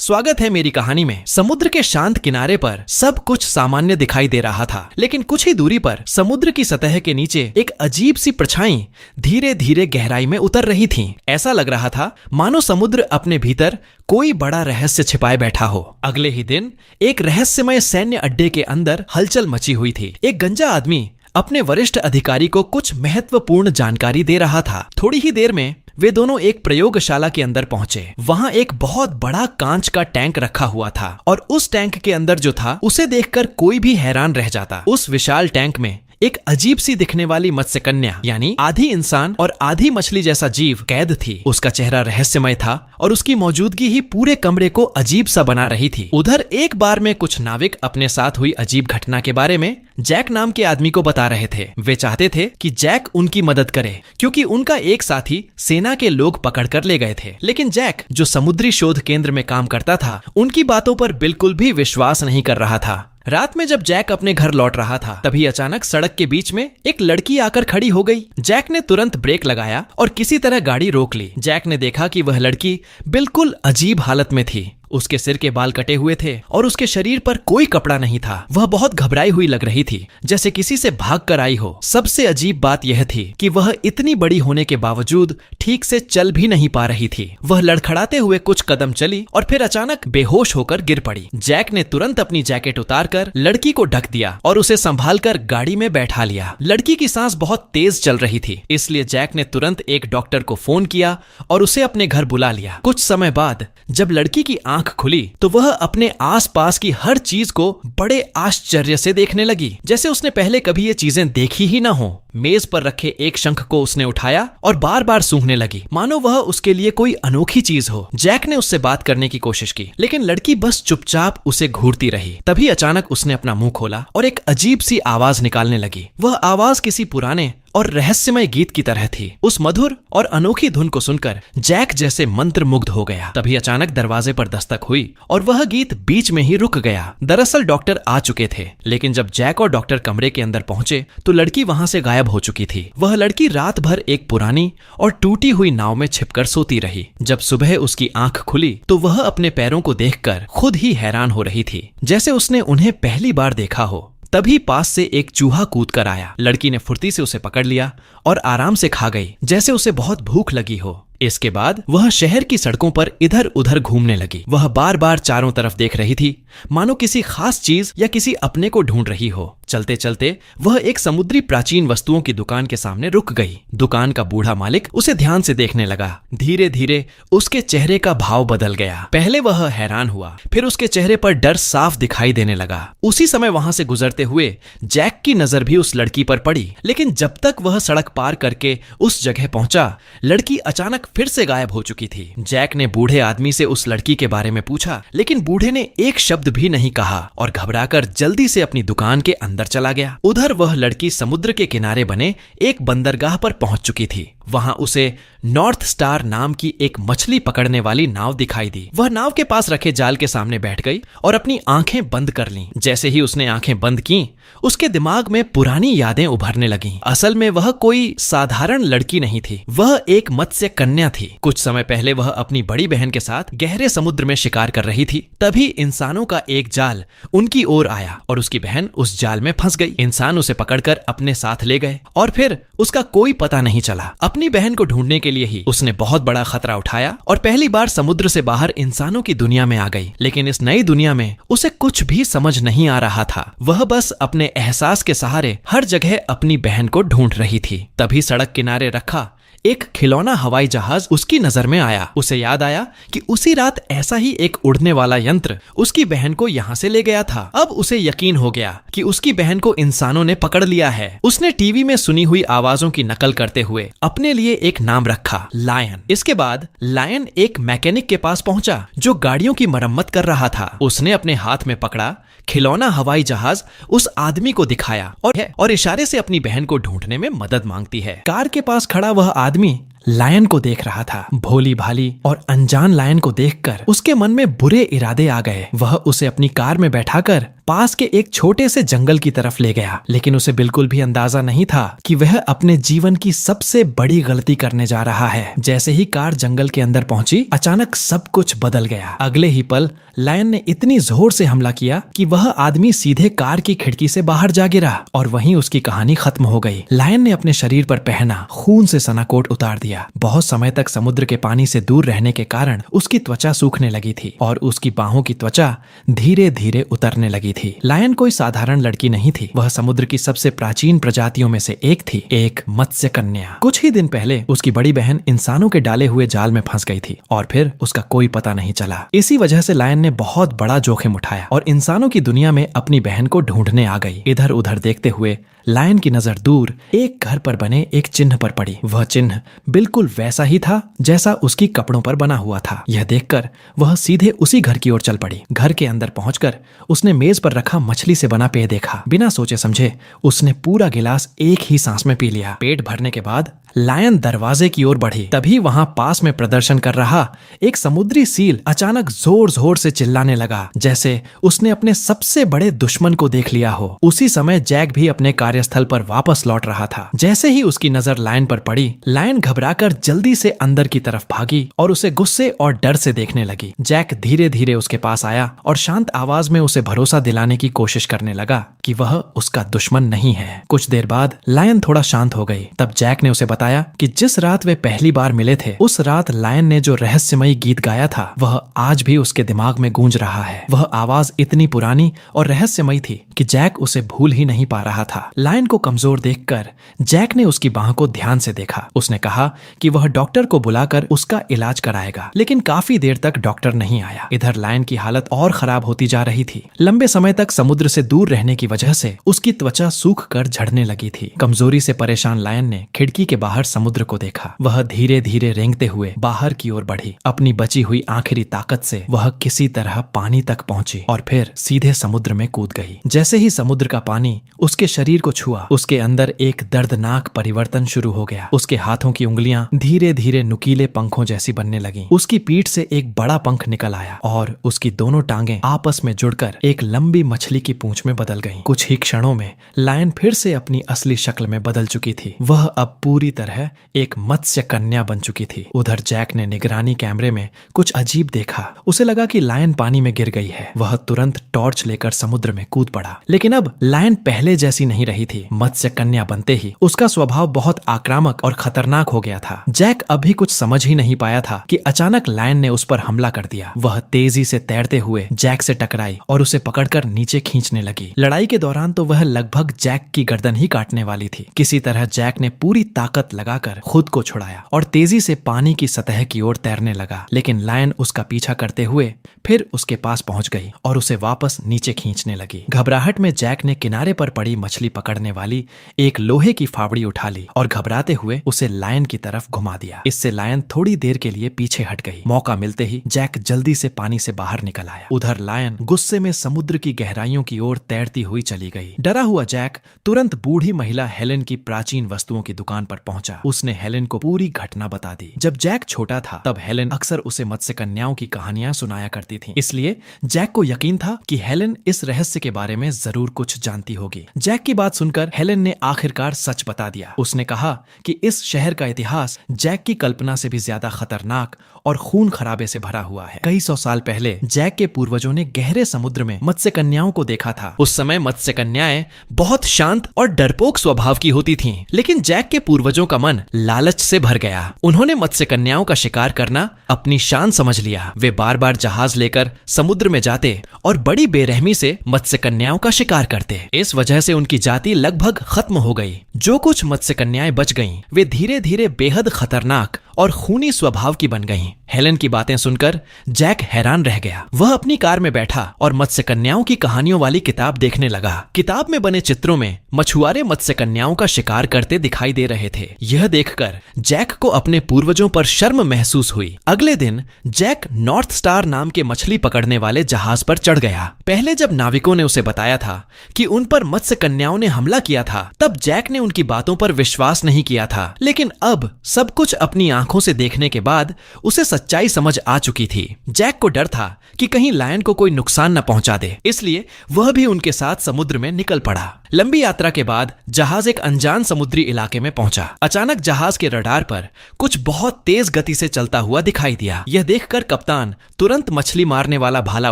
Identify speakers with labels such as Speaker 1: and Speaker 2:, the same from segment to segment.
Speaker 1: स्वागत है मेरी कहानी में। समुद्र के शांत किनारे पर सब कुछ सामान्य दिखाई दे रहा था, लेकिन कुछ ही दूरी पर समुद्र की सतह के नीचे एक अजीब सी परछाई धीरे धीरे गहराई में उतर रही थी। ऐसा लग रहा था मानो समुद्र अपने भीतर कोई बड़ा रहस्य छिपाए बैठा हो। अगले ही दिन एक रहस्यमय सैन्य अड्डे के अंदर हलचल मची हुई थी। एक गंजा आदमी अपने वरिष्ठ अधिकारी को कुछ महत्वपूर्ण जानकारी दे रहा था। थोड़ी ही देर में वे दोनों एक प्रयोगशाला के अंदर पहुंचे। वहां एक बहुत बड़ा कांच का टैंक रखा हुआ था और उस टैंक के अंदर जो था उसे देखकर कोई भी हैरान रह जाता। उस विशाल टैंक में एक अजीब सी दिखने वाली मत्स्य कन्या यानी आधी इंसान और आधी मछली जैसा जीव कैद थी। उसका चेहरा रहस्यमय था और उसकी मौजूदगी ही पूरे कमरे को अजीब सा बना रही थी। उधर एक बार में कुछ नाविक अपने साथ हुई अजीब घटना के बारे में जैक नाम के आदमी को बता रहे थे। वे चाहते थे कि जैक उनकी मदद करे क्योंकि उनका एक साथी सेना के लोग पकड़ कर ले गए थे। लेकिन जैक जो समुद्री शोध केंद्र में काम करता था उनकी बातों पर बिल्कुल भी विश्वास नहीं कर रहा था। रात में जब जैक अपने घर लौट रहा था तभी अचानक सड़क के बीच में एक लड़की आकर खड़ी हो गई। जैक ने तुरंत ब्रेक लगाया और किसी तरह गाड़ी रोक ली। जैक ने देखा कि वह लड़की बिल्कुल अजीब हालत में थी। उसके सिर के बाल कटे हुए थे और उसके शरीर पर कोई कपड़ा नहीं था। वह बहुत घबराई हुई लग रही थी, जैसे किसी से भाग कर आई हो। सबसे अजीब बात यह थी कि वह इतनी बड़ी होने के बावजूद ठीक से चल भी नहीं पा रही थी। वह लड़खड़ाते हुए कुछ कदम चली और फिर अचानक बेहोश होकर गिर पड़ी। जैक ने तुरंत अपनी जैकेट उतारकर लड़की को ढक दिया और उसे संभालकर गाड़ी में बैठा लिया। लड़की की सांस बहुत तेज चल रही थी, इसलिए जैक ने तुरंत एक डॉक्टर को फोन किया और उसे अपने घर बुला लिया। कुछ समय बाद जब लड़की की आंख खुली तो वह अपने आसपास की हर चीज को बड़े आश्चर्य से देखने लगी, जैसे उसने पहले कभी ये चीजें देखी ही ना हो। मेज पर रखे एक शंख को उसने उठाया और बार बार सूंघने लगी, मानो वह उसके लिए कोई अनोखी चीज हो। जैक ने उससे बात करने की कोशिश की, लेकिन लड़की बस चुपचाप उसे घूरती रही। तभी अचानक उसने अपना मुंह खोला और एक अजीब सी आवाज निकालने लगी। वह आवाज किसी पुराने और रहस्यमय गीत की तरह थी। उस मधुर और अनोखी धुन को सुनकर जैक जैसे मंत्रमुग्ध हो गया। तभी अचानक दरवाजे पर दस्तक हुई और वह गीत बीच में ही रुक गया। दरअसल डॉक्टर आ चुके थे, लेकिन जब जैक और डॉक्टर कमरे के अंदर पहुंचे तो लड़की वहां से गायब हो चुकी थी। वह लड़की रात भर एक पुरानी और टूटी हुई नाव में छिपकर सोती रही। जब सुबह उसकी आंख खुली तो वह अपने पैरों को देखकर खुद ही हैरान हो रही थी, जैसे उसने उन्हें पहली बार देखा हो। तभी पास से एक चूहा कूद कर आया। लड़की ने फुर्ती से उसे पकड़ लिया और आराम से खा गई, जैसे उसे बहुत भूख लगी हो। इसके बाद वह शहर की सड़कों पर इधर उधर घूमने लगी। वह बार बार चारों तरफ देख रही थी, मानो किसी खास चीज या किसी अपने को ढूंढ रही हो। चलते चलते वह एक समुद्री प्राचीन वस्तुओं की दुकान के सामने रुक गई। दुकान का बूढ़ा मालिक उसे ध्यान से देखने लगा। धीरे धीरे उसके चेहरे का भाव बदल गया। पहले वह हैरान हुआ, फिर उसके चेहरे पर डर साफ दिखाई देने लगा। उसी समय वहां से गुजरते हुए जैक की नजर भी उस लड़की पर पड़ी, लेकिन जब तक वह सड़क पार करके उस जगह पहुंचा, लड़की अचानक फिर से गायब हो चुकी थी। जैक ने बूढ़े आदमी से उस लड़की के बारे में पूछा, लेकिन बूढ़े ने एक शब्द भी नहीं कहा और घबराकर जल्दी से अपनी दुकान के अंदर चला गया। उधर वह लड़की समुद्र के किनारे बने एक बंदरगाह पर पहुंच चुकी थी। वहां उसे नॉर्थ स्टार नाम की एक मछली पकड़ने वाली नाव दिखाई दी। वह नाव के पास रखे जाल के सामने बैठ गई और अपनी आंखें बंद कर लीं। जैसे ही उसने आंखें बंद की, उसके दिमाग में पुरानी यादें उभरने लगीं। असल में वह कोई साधारण लड़की नहीं थी, वह एक मत्स्य कन्या थी। कुछ समय पहले वह अपनी बड़ी बहन के साथ गहरे समुद्र में शिकार कर रही थी। तभी इंसानों का एक जाल उनकी ओर आया और उसकी बहन उस जाल में फंस गई। इंसान उसे पकड़कर अपने साथ ले गए और फिर उसका कोई पता नहीं चला। अपनी बहन को ढूंढने के लिए ही उसने बहुत बड़ा खतरा उठाया और पहली बार समुद्र से बाहर इंसानों की दुनिया में आ गई। लेकिन इस नई दुनिया में उसे कुछ भी समझ नहीं आ रहा था। वह बस अपने एहसास के सहारे हर जगह अपनी बहन को ढूंढ रही थी। तभी सड़क किनारे रखा एक खिलौना हवाई जहाज उसकी नजर में आया। उसे याद आया कि उसी रात ऐसा ही एक उड़ने वाला यंत्र उसकी बहन को यहाँ से ले गया था। अब उसे यकीन हो गया कि उसकी बहन को इंसानों ने पकड़ लिया है। उसने टीवी में सुनी हुई आवाजों की नकल करते हुए अपने लिए एक नाम रखा, लायन। इसके बाद लायन एक मैकेनिक के पास पहुंचा जो गाड़ियों की मरम्मत कर रहा था। उसने अपने हाथ में पकड़ा खिलौना हवाई जहाज उस आदमी को दिखाया और इशारे से अपनी बहन को ढूंढने में मदद मांगती है। कार के पास खड़ा वह आदमी लायन को देख रहा था। भोली भाली और अनजान लायन को देखकर उसके मन में बुरे इरादे आ गए। वह उसे अपनी कार में बैठाकर पास के एक छोटे से जंगल की तरफ ले गया, लेकिन उसे बिल्कुल भी अंदाजा नहीं था कि वह अपने जीवन की सबसे बड़ी गलती करने जा रहा है। जैसे ही कार जंगल के अंदर पहुंची, अचानक सब कुछ बदल गया। अगले ही पल लायन ने इतनी जोर से हमला किया कि वह आदमी सीधे कार की खिड़की से बाहर जा गिरा और वहीं उसकी कहानी खत्म हो गई। लायन ने अपने शरीर पर पहना खून से सना कोट उतार दिया। बहुत समय तक समुद्र के पानी से दूर रहने के कारण उसकी त्वचा सूखने लगी थी और उसकी बाहों की त्वचा धीरे धीरे उतरने लगी थी। लायन कोई साधारण लड़की नहीं थी, वह समुद्र की सबसे प्राचीन प्रजातियों में से एक थी, एक मत्स्य कन्या। कुछ ही दिन पहले उसकी बड़ी बहन इंसानों के डाले हुए जाल में फंस गई थी और फिर उसका कोई पता नहीं चला। इसी वजह से लायन ने बहुत बड़ा जोखिम उठाया और इंसानों की दुनिया में अपनी बहन को ढूंढने आ गई। इधर उधर देखते हुए लायन की नजर दूर एक घर पर बने एक चिन्ह पर पड़ी। वह चिन्ह बिल्कुल वैसा ही था जैसा उसकी कपड़ों पर बना हुआ था। यह देखकर वह सीधे उसी घर की ओर चल पड़ी। घर के अंदर पहुंचकर उसने मेज पर रखा मछली से बना पेय देखा। बिना सोचे समझे उसने पूरा गिलास एक ही सांस में पी लिया। पेट भरने के बाद लायन दरवाजे की ओर बढ़ी। तभी वहां पास में प्रदर्शन कर रहा एक समुद्री सील अचानक जोर जोर से चिल्लाने लगा, जैसे उसने अपने सबसे बड़े दुश्मन को देख लिया हो। उसी समय जैक भी अपने कार्यस्थल पर वापस लौट रहा था। जैसे ही उसकी नजर लायन पर पड़ी, लायन घबराकर जल्दी से अंदर की तरफ भागी और उसे गुस्से और डर से देखने लगी। जैक धीरे धीरे उसके पास आया और शांत आवाज में उसे भरोसा दिलाने की कोशिश करने लगा कि वह उसका दुश्मन नहीं है। कुछ देर बाद लायन थोड़ा शांत हो गई। तब जैक ने उसे बताया कि जिस रात वे पहली बार मिले थे, उस रात लायन ने जो रहस्यमयी गीत गाया था, वह आज भी उसके दिमाग में गूंज रहा है। वह आवाज इतनी पुरानी और रहस्यमयी थी कि जैक उसे भूल ही नहीं पा रहा था। लायन को कमजोर देखकर जैक ने उसकी बाह को ध्यान से देखा। उसने कहा कि वह डॉक्टर को बुलाकर उसका इलाज कराएगा, लेकिन काफी देर तक डॉक्टर नहीं आया। इधर लायन की हालत और खराब होती जा रही थी। लंबे समय तक समुद्र से दूर रहने की वजह से उसकी त्वचा सूख कर झड़ने लगी थी। कमजोरी से परेशान लायन ने खिड़की के बाहर समुद्र को देखा। वह धीरे धीरे रेंगते हुए बाहर की ओर बढ़ी। अपनी बची हुई आखिरी ताकत से वह किसी तरह पानी तक पहुंची और फिर सीधे समुद्र में कूद गई। जैसे ही समुद्र का पानी उसके शरीर को छुआ, उसके अंदर एक दर्दनाक परिवर्तन शुरू हो गया। उसके हाथों की उंगलियां धीरे धीरे नुकीले पंखों जैसी बनने लगीं। उसकी पीठ से एक बड़ा पंख निकल आया और उसकी दोनों टांगें आपस में जुड़कर एक लंबी मछली की पूंछ में बदल गईं। कुछ ही क्षणों में लायन फिर से अपनी असली शक्ल में बदल चुकी थी। वह अब पूरी तरह एक मत्स्य कन्या बन चुकी थी। उधर जैक ने निगरानी कैमरे में कुछ अजीब देखा। उसे लगा कि लायन पानी में गिर गई है। वह तुरंत टॉर्च लेकर समुद्र में कूद पड़ा। लेकिन अब लायन पहले जैसी नहीं रही थी। मत्स्य कन्या बनते ही उसका स्वभाव बहुत आक्रामक और खतरनाक हो गया था। जैक अभी कुछ समझ ही नहीं पाया था कि अचानक लायन ने उस पर हमला कर दिया। वह तेजी से तैरते हुए जैक से टकराई और उसे पकड़कर नीचे खींचने लगी। लड़ाई के दौरान तो वह लगभग जैक की गर्दन ही काटने वाली थी। किसी तरह जैक ने पूरी ताकत लगाकर खुद को छुड़ाया और तेजी से पानी की सतह की ओर तैरने लगा। लेकिन लायन उसका पीछा करते हुए फिर उसके पास पहुंच गई और उसे वापस नीचे खींचने लगी। घबराहट में जैक ने किनारे पर पड़ी मछली पकड़ने वाली एक लोहे की फावड़ी उठा ली और घबराते हुए उसे लायन की तरफ घुमा दिया। इससे लायन थोड़ी देर के लिए पीछे हट गई। मौका मिलते ही जैक जल्दी से पानी से बाहर निकल आया। उधर लायन गुस्से में समुद्र की गहराइयों की ओर तैरती हुई चली गई। डरा हुआ जैक तुरंत बूढ़ी महिला हेलेन की प्राचीन वस्तुओं की दुकान पर पहुंचा। उसने हेलेन को पूरी घटना बता दी। जब जैक छोटा था तब हेलेन अक्सर उसे मत्स्य कन्याओं की कहानियां सुनाया करती थी। इसलिए जैक को यकीन था कि हेलेन इस रहस्य के बारे में जरूर कुछ जानती होगी। जैक की बात सुनकर हेलेन ने आखिरकार सच बता दिया। उसने कहा कि इस शहर का इतिहास जैक की कल्पना से भी ज्यादा खतरनाक और खून खराबे से भरा हुआ है। कई सौ साल पहले जैक के पूर्वजों ने गहरे समुद्र में मत्स्य कन्याओं को देखा था। उस समय मत्स्य कन्याएं बहुत शांत और डरपोक स्वभाव की होती थीं, लेकिन जैक के पूर्वजों का मन लालच से भर गया। उन्होंने मत्स्य कन्याओं का शिकार करना अपनी शान समझ लिया। वे बार बार जहाज लेकर समुद्र में जाते और बड़ी बेरहमी से मत्स्य कन्याओं का शिकार करते। इस वजह से उनकी जाति लगभग खत्म हो गई। जो कुछ मत्स्य कन्याएं बच गईं, वे धीरे धीरे बेहद खतरनाक और खूनी स्वभाव की बन गईं। हेलेन की बातें सुनकर जैक हैरान रह गया। वह अपनी कार में बैठा और मत्स्य कन्याओं की कहानियों वाली किताब देखने लगा। किताब में बने चित्रों में मछुआरे मत्स्य कन्याओं का शिकार करते दिखाई दे रहे थे। यह देखकर जैक को अपने पूर्वजों पर शर्म महसूस हुई। अगले दिन जैक नॉर्थ स्टार नाम के मछली पकड़ने वाले जहाज पर चढ़ गया। पहले जब नाविकों ने उसे बताया था कि उन पर मत्स्य कन्याओं ने हमला किया था, तब जैक ने उनकी बातों पर विश्वास नहीं किया था। लेकिन अब सब कुछ अपनी आंखों से देखने के बाद उसे सच्चाई समझ आ चुकी थी। जैक को डर था कि कहीं लायन को कोई नुकसान न पहुंचा दे, इसलिए वह भी उनके साथ समुद्र में निकल पड़ा। लंबी यात्रा के बाद जहाज एक अनजान समुद्री इलाके में पहुंचा। अचानक जहाज के रडार पर कुछ बहुत तेज गति से चलता हुआ दिखाई दिया। यह देखकर कप्तान तुरंत मछली मारने वाला भाला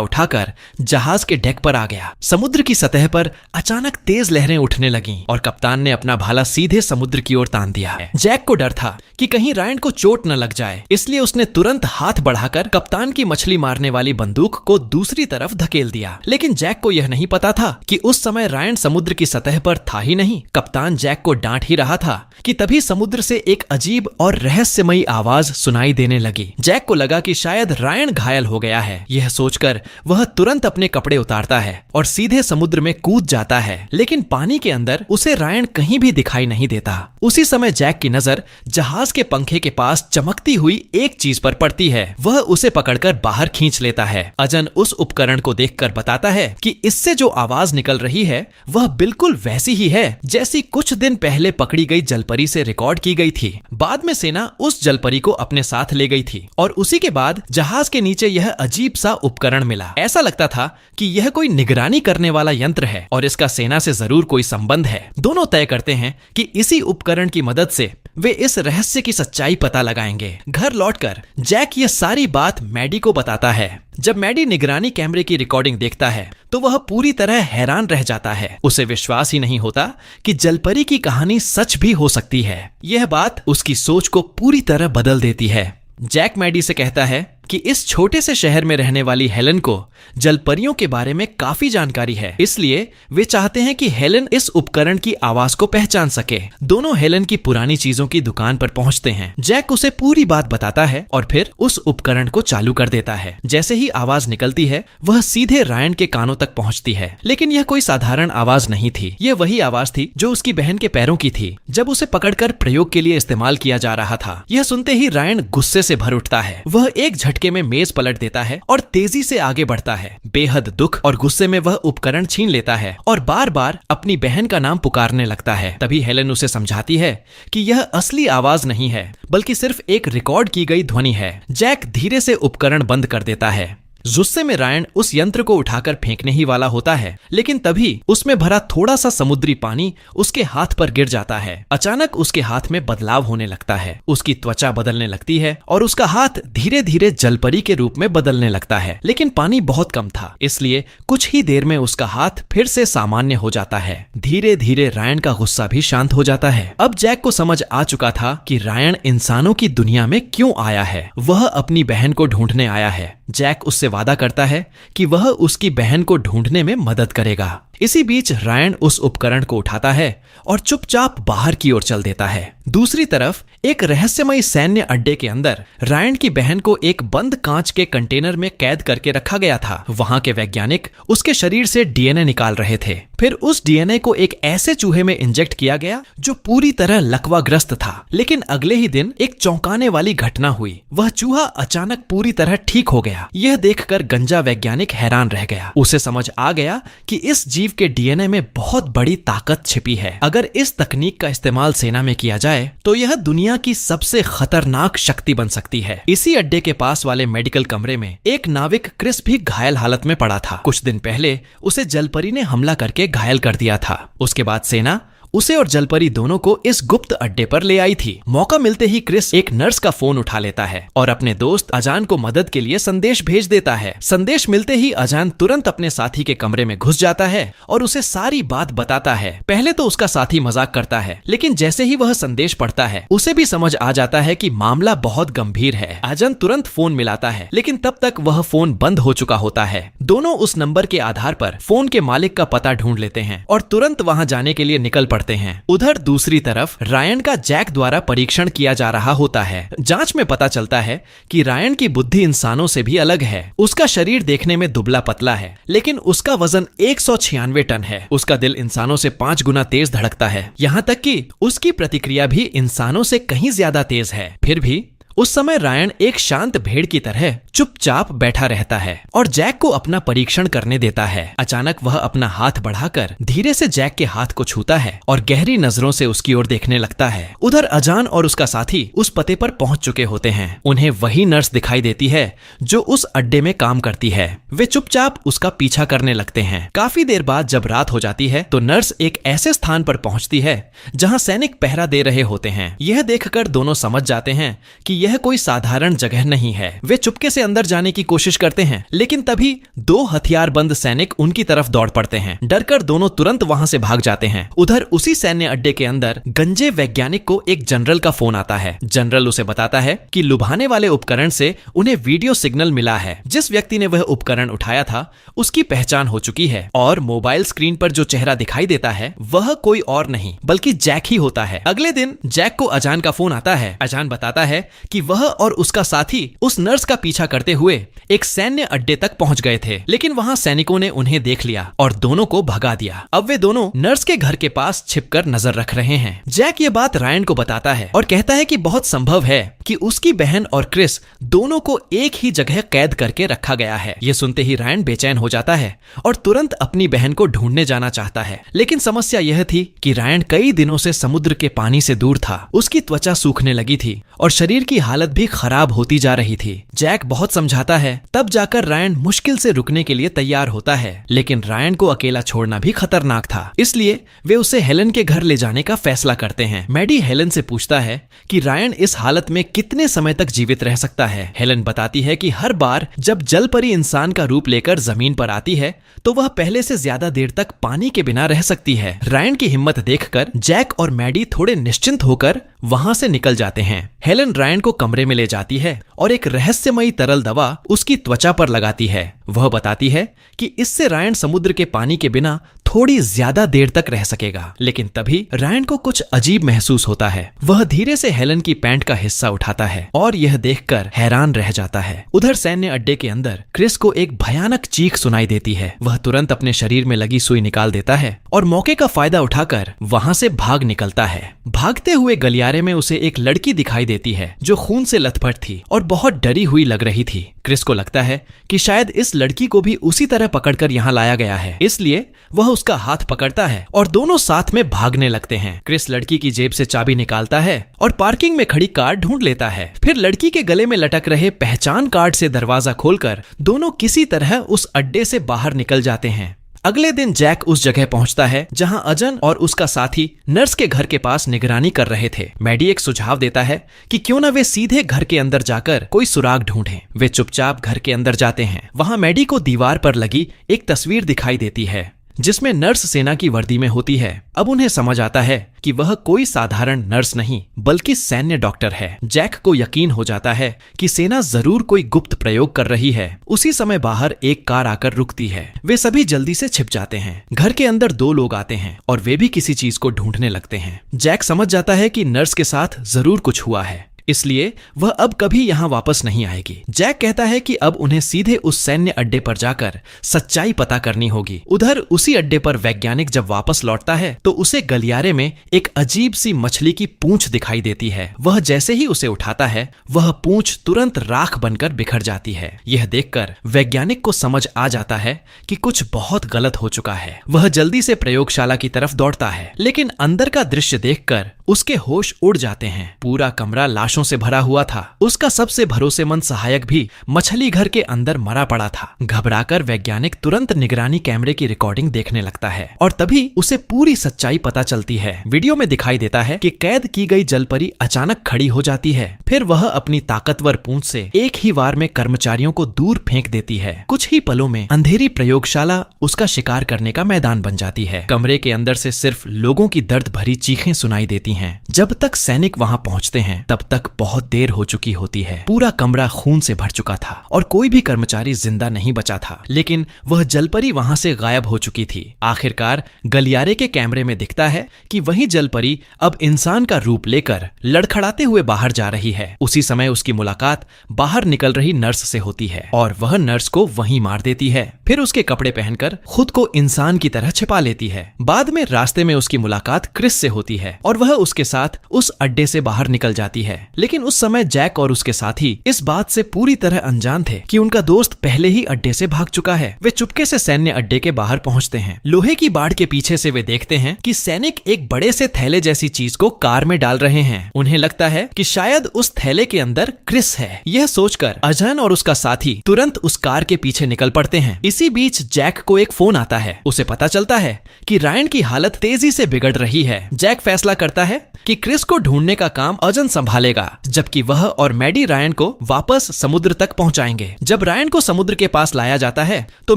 Speaker 1: उठाकर जहाज के डेक पर आ गया। समुद्र की सतह पर अचानक तेज लहरें उठने लगीं और कप्तान ने अपना भाला सीधे समुद्र की ओर तान दिया। जैक को डर था कि कहीं रायन को चोट न लग जाए, इसलिए उसने तुरंत हाथ बढ़ाकर कप्तान की मछली मारने वाली बंदूक को दूसरी तरफ धकेल दिया। लेकिन जैक को यह नहीं पता था कि उस समय रायन समुद्र की सतह पर था ही नहीं। कप्तान जैक को डांट ही रहा था कि तभी समुद्र से एक अजीब और रहस्यमयी आवाज सुनाई देने लगी। जैक को लगा कि शायद रायन घायल हो गया है। यह सोचकर वह तुरंत अपने कपड़े उतारता है और सीधे समुद्र में कूद जाता है, लेकिन पानी के अंदर उसे रायन कहीं भी दिखाई नहीं देता। उसी समय जैक की नजर जहाज के पंखे के पास चमकती हुई एक चीज पर पड़ती है। वह उसे पकड़कर बाहर खींच लेता है। अजन उस उपकरण को देखकर बताता है कि इससे जो आवाज निकल रही है वह बिल्कुल वैसी ही है जैसी कुछ दिन पहले पकड़ी गई जलपरी से रिकॉर्ड की गई थी। बाद में सेना उस जलपरी को अपने साथ ले गई थी और उसी के बाद जहाज के नीचे यह अजीब सा उपकरण मिला। ऐसा लगता था कि यह कोई निगरानी करने वाला यंत्र है और इसका सेना से जरूर कोई संबंध है। दोनों तय करते हैं कि इसी उपकरण की मदद से वे इस रहस्य की सच्चाई पता लगाएंगे। घर लौटकर जैक यह सारी बात मैडी को बताता है। जब मैडी निगरानी कैमरे की रिकॉर्डिंग देखता है तो वह पूरी तरह हैरान रह जाता है। उसे विश्वास ही नहीं होता कि जलपरी की कहानी सच भी हो सकती है। यह बात उसकी सोच को पूरी तरह बदल देती है। जैक मैडी से कहता है कि इस छोटे से शहर में रहने वाली हेलन को जलपरियों के बारे में काफी जानकारी है, इसलिए वे चाहते हैं कि हेलन इस उपकरण की आवाज को पहचान सके। दोनों हेलन की पुरानी चीजों की दुकान पर पहुंचते हैं। जैक उसे पूरी बात बताता है और फिर उस उपकरण को चालू कर देता है। जैसे ही आवाज निकलती है वह सीधे रायन के कानों तक पहुंचती है, लेकिन यह कोई साधारण आवाज नहीं थी। यह वही आवाज थी जो उसकी बहन के पैरों की थी जब उसे पकड़कर प्रयोग के लिए इस्तेमाल किया जा रहा था। यह सुनते ही रायन गुस्से से भर उठता है। वह एक झटके में मेज पलट देता है और तेजी से आगे बढ़ता है। बेहद दुख और गुस्से में वह उपकरण छीन लेता है और बार बार अपनी बहन का नाम पुकारने लगता है। तभी हेलन उसे समझाती है कि यह असली आवाज नहीं है बल्कि सिर्फ एक रिकॉर्ड की गई ध्वनि है। जैक धीरे से उपकरण बंद कर देता है। गुस्से में रायन उस यंत्र को उठाकर फेंकने ही वाला होता है, लेकिन तभी उसमें भरा थोड़ा सा समुद्री पानी उसके हाथ पर गिर जाता है। अचानक उसके हाथ में बदलाव होने लगता है। उसकी त्वचा बदलने लगती है और उसका हाथ धीरे धीरे जलपरी के रूप में बदलने लगता है। लेकिन पानी बहुत कम था, इसलिए कुछ ही देर में उसका हाथ फिर से सामान्य हो जाता है। धीरे धीरे रायन का गुस्सा भी शांत हो जाता है। अब जैक को समझ आ चुका था कि रायन इंसानों की दुनिया में क्यों आया है। वह अपनी बहन को ढूंढने आया है। जैक उससे वादा करता है कि वह उसकी बहन को ढूंढने में मदद करेगा। इसी बीच रायन उस उपकरण को उठाता है और चुपचाप बाहर की ओर चल देता है। दूसरी तरफ एक रहस्यमयी सैन्य अड्डे के अंदर रायन की बहन को एक बंद कांच के कंटेनर में कैद करके रखा गया था। वहां के वैज्ञानिक उसके शरीर से डीएनए निकाल रहे थे। फिर उस डीएनए को एक ऐसे चूहे में इंजेक्ट किया गया जो पूरी तरह लकवाग्रस्त था। लेकिन अगले ही दिन एक चौंकाने वाली घटना हुई। वह चूहा अचानक पूरी तरह ठीक हो गया। यह देखकर गंजा वैज्ञानिक हैरान रह गया। उसे समझ आ गया कि इस जीव के डीएनए में बहुत बड़ी ताकत छिपी है। अगर इस तकनीक का इस्तेमाल सेना में किया जाए तो यह दुनिया की सबसे खतरनाक शक्ति बन सकती है। इसी अड्डे के पास वाले मेडिकल कमरे में एक नाविक क्रिस भी घायल हालत में पड़ा था। कुछ दिन पहले उसे जलपरी ने हमला करके घायल कर दिया था। उसके बाद सेना उसे और जलपरी दोनों को इस गुप्त अड्डे पर ले आई थी। मौका मिलते ही क्रिस एक नर्स का फोन उठा लेता है और अपने दोस्त अजान को मदद के लिए संदेश भेज देता है। संदेश मिलते ही अजान तुरंत अपने साथी के कमरे में घुस जाता है और उसे सारी बात बताता है। पहले तो उसका साथी मजाक करता है, लेकिन जैसे ही वह संदेश पढ़ता है उसे भी समझ आ जाता है कि मामला बहुत गंभीर है। अजान तुरंत फोन मिलाता है, लेकिन तब तक वह फोन बंद हो चुका होता है। दोनों उस नंबर के आधार पर फोन के मालिक का पता ढूंढ लेते हैं और तुरंत वहां जाने के लिए निकल पड़ते हैं। उधर दूसरी तरफ रायन का जैक द्वारा परीक्षण किया जा रहा होता है। जांच में पता चलता है कि रायन की बुद्धि इंसानों से भी अलग है। उसका शरीर देखने में दुबला पतला है, लेकिन उसका वजन 196 टन है। उसका दिल इंसानों से 5 गुना तेज धड़कता है। यहाँ तक कि उसकी प्रतिक्रिया भी इंसानों से कहीं ज्यादा तेज है। फिर भी उस समय रायन एक शांत भेड़ की तरह चुपचाप बैठा रहता है और जैक को अपना परीक्षण करने देता है। अचानक वह अपना हाथ बढ़ाकर धीरे से जैक के हाथ को छूता है और गहरी नजरों से उसकी ओर देखने लगता है। उधर अजान और उसका साथी उस पते पर पहुंच चुके होते हैं। उन्हें वही नर्स दिखाई देती है जो उस अड्डे में काम करती है। वे चुपचाप उसका पीछा करने लगते हैं। काफी देर बाद जब रात हो जाती है तो नर्स एक ऐसे स्थान पर पहुंचती है जहां सैनिक पहरा दे रहे होते हैं। यह देखकर दोनों समझ जाते हैं कि यह कोई साधारण जगह नहीं है। वे चुपके से अंदर जाने की कोशिश करते हैं, लेकिन तभी 2 हथियारबंद सैनिक उनकी तरफ दौड़ पड़ते हैं। डरकर दोनों तुरंत वहां से भाग जाते हैं। उधर उसी सैन्य अड्डे के अंदर गंजे वैज्ञानिक को एक जनरल का फोन आता है। जनरल उसे बताता है कि लुभाने वाले उपकरण से उन्हें वीडियो सिग्नल मिला है। जिस व्यक्ति ने वह उपकरण उठाया था उसकी पहचान हो चुकी है और मोबाइल स्क्रीन पर जो चेहरा दिखाई देता है वह कोई और नहीं बल्कि जैक ही होता है। अगले दिन जैक को अजान का फोन आता है। अजान बताता है कि वह और उसका साथी उस नर्स का पीछा करते हुए एक सैन्य अड्डे तक पहुंच गए थे, लेकिन वहां सैनिकों ने उन्हें देख लिया और दोनों को भगा दिया। अब वे दोनों नर्स के घर के पास छिपकर नजर रख रहे हैं। जैक ये बात रायन को बताता है और कहता है कि बहुत संभव है कि उसकी बहन और क्रिस दोनों को एक ही जगह कैद करके रखा गया है। ये सुनते ही रायन बेचैन हो जाता है और तुरंत अपनी बहन को ढूंढने जाना चाहता है, लेकिन समस्या यह थी कि रायन कई दिनों से समुद्र के पानी से दूर था। उसकी त्वचा सूखने लगी थी और शरीर की हालत भी खराब होती जा रही थी। जैक बहुत समझाता है, तब जाकर रायन मुश्किल से रुकने के लिए तैयार होता है, लेकिन रायन को अकेला छोड़ना भी खतरनाक था, इसलिए वे उसे हेलन के घर ले जाने का फैसला करते हैं। मैडी हेलन से पूछता है कि रायन इस हालत में कितने समय तक जीवित रह सकता है। हेलन बताती है कि हर बार जब जल परी इंसान का रूप लेकर जमीन पर आती है तो वह पहले से ज्यादा देर तक पानी के बिना रह सकती है। रायन की हिम्मत देखकर जैक और मैडी थोड़े निश्चिंत होकर वहां से निकल जाते हैं। हेलन रायन को कमरे में ले जाती है और एक रहस्यमयी तरल दवा उसकी त्वचा पर लगाती है। वह बताती है कि इससे रायन समुद्र के पानी के बिना थोड़ी ज्यादा देर तक रह सकेगा, लेकिन तभी रायन को कुछ अजीब महसूस होता है। वह धीरे से हेलन की पैंट का हिस्सा उठाता है और यह देखकर हैरान रह जाता है। उधर सैन्य अड्डे के अंदर क्रिस को एक भयानक चीख सुनाई देती है। वह तुरंत अपने शरीर में लगी सुई निकाल देता है और मौके का फायदा उठाकर वहां से भाग निकलता है। भागते हुए गलियारे में उसे एक लड़की दिखाई देती है जो खून से लथपथ थी और बहुत डरी हुई लग रही थी। क्रिस को लगता है कि शायद इस लड़की को भी उसी तरह पकड़कर यहाँ लाया गया है, इसलिए वह उसका हाथ पकड़ता है और दोनों साथ में भागने लगते हैं। क्रिस लड़की की जेब से चाबी निकालता है और पार्किंग में खड़ी कार ढूंढ लेता है। फिर लड़की के गले में लटक रहे पहचान कार्ड से दरवाजा खोलकर दोनों किसी तरह उस अड्डे से बाहर निकल जाते हैं। अगले दिन जैक उस जगह पहुंचता है जहां अजन और उसका साथी नर्स के घर के पास निगरानी कर रहे थे। मैडी एक सुझाव देता है कि क्यों न वे सीधे घर के अंदर जाकर कोई सुराग ढूंढें। वे चुपचाप घर के अंदर जाते हैं। वहां मैडी को दीवार पर लगी एक तस्वीर दिखाई देती है जिसमें नर्स सेना की वर्दी में होती है। अब उन्हें समझ आता है कि वह कोई साधारण नर्स नहीं बल्कि सैन्य डॉक्टर है। जैक को यकीन हो जाता है कि सेना जरूर कोई गुप्त प्रयोग कर रही है। उसी समय बाहर एक कार आकर रुकती है। वे सभी जल्दी से छिप जाते हैं। घर के अंदर 2 लोग आते हैं और वे भी किसी चीज को ढूंढने लगते हैं। जैक समझ जाता है कि नर्स के साथ जरूर कुछ हुआ है, इसलिए वह अब कभी यहाँ वापस नहीं आएगी। जैक कहता है कि अब उन्हें सीधे उस सैन्य अड्डे पर जाकर सच्चाई पता करनी होगी। उधर उसी अड्डे पर वैज्ञानिक जब वापस लौटता है तो उसे गलियारे में एक अजीब सी मछली की पूंछ दिखाई देती है। वह जैसे ही उसे उठाता है वह पूंछ तुरंत राख बनकर बिखर जाती है। यह देखकर वैज्ञानिक को समझ आ जाता है कि कुछ बहुत गलत हो चुका है। वह जल्दी से प्रयोगशाला की तरफ दौड़ता है, लेकिन अंदर का दृश्य देखकर उसके होश उड़ जाते हैं। पूरा कमरा लाशों से भरा हुआ था। उसका सबसे भरोसेमंद सहायक भी मछली घर के अंदर मरा पड़ा था। घबराकर वैज्ञानिक तुरंत निगरानी कैमरे की रिकॉर्डिंग देखने लगता है और तभी उसे पूरी सच्चाई पता चलती है। वीडियो में दिखाई देता है कि कैद की गई जलपरी अचानक खड़ी हो जाती है। फिर वह अपनी ताकतवर पूंछ से एक ही वार में कर्मचारियों को दूर फेंक देती है। कुछ ही पलों में अंधेरी प्रयोगशाला उसका शिकार करने का मैदान बन जाती है। कमरे के अंदर से सिर्फ लोगों की दर्द भरी चीखें सुनाई देती हैं। जब तक सैनिक वहां पहुंचते हैं तब तक बहुत देर हो चुकी होती है। पूरा कमरा खून से भर चुका था और कोई भी कर्मचारी जिंदा नहीं बचा था, लेकिन वह जलपरी वहां से गायब हो चुकी थी। आखिरकार गलियारे के कैमरे में दिखता है कि वही जलपरी अब इंसान का रूप लेकर लड़खड़ाते हुए बाहर जा रही है। उसी समय उसकी मुलाकात बाहर निकल रही नर्स से होती है और वह नर्स को वहीं मार देती है। फिर उसके कपड़े पहनकर खुद को इंसान की तरह छिपा लेती है। बाद में रास्ते में उसकी मुलाकात क्रिस से होती है और वह उसके साथ उस अड्डे से बाहर निकल जाती है। लेकिन उस समय जैक और उसके साथी इस बात से पूरी तरह अनजान थे कि उनका दोस्त पहले ही अड्डे से भाग चुका है। वे चुपके से सैन्य अड्डे के बाहर पहुंचते हैं। लोहे की बाड़ के पीछे से वे देखते हैं कि सैनिक एक बड़े से थैले जैसी चीज को कार में डाल रहे हैं। उन्हें लगता है कि शायद उस थैले के अंदर क्रिस है। यह सोचकर अजन और उसका साथी तुरंत उस कार के पीछे निकल पड़ते हैं। इसी बीच जैक को एक फोन आता है। उसे पता चलता है कि रायन की हालत तेजी से बिगड़ रही है। जैक फैसला करता है कि क्रिस को ढूंढने का काम अजन संभालेगा, जबकि वह और मैडी रायन को वापस समुद्र तक पहुंचाएंगे। जब रायन को समुद्र के पास लाया जाता है तो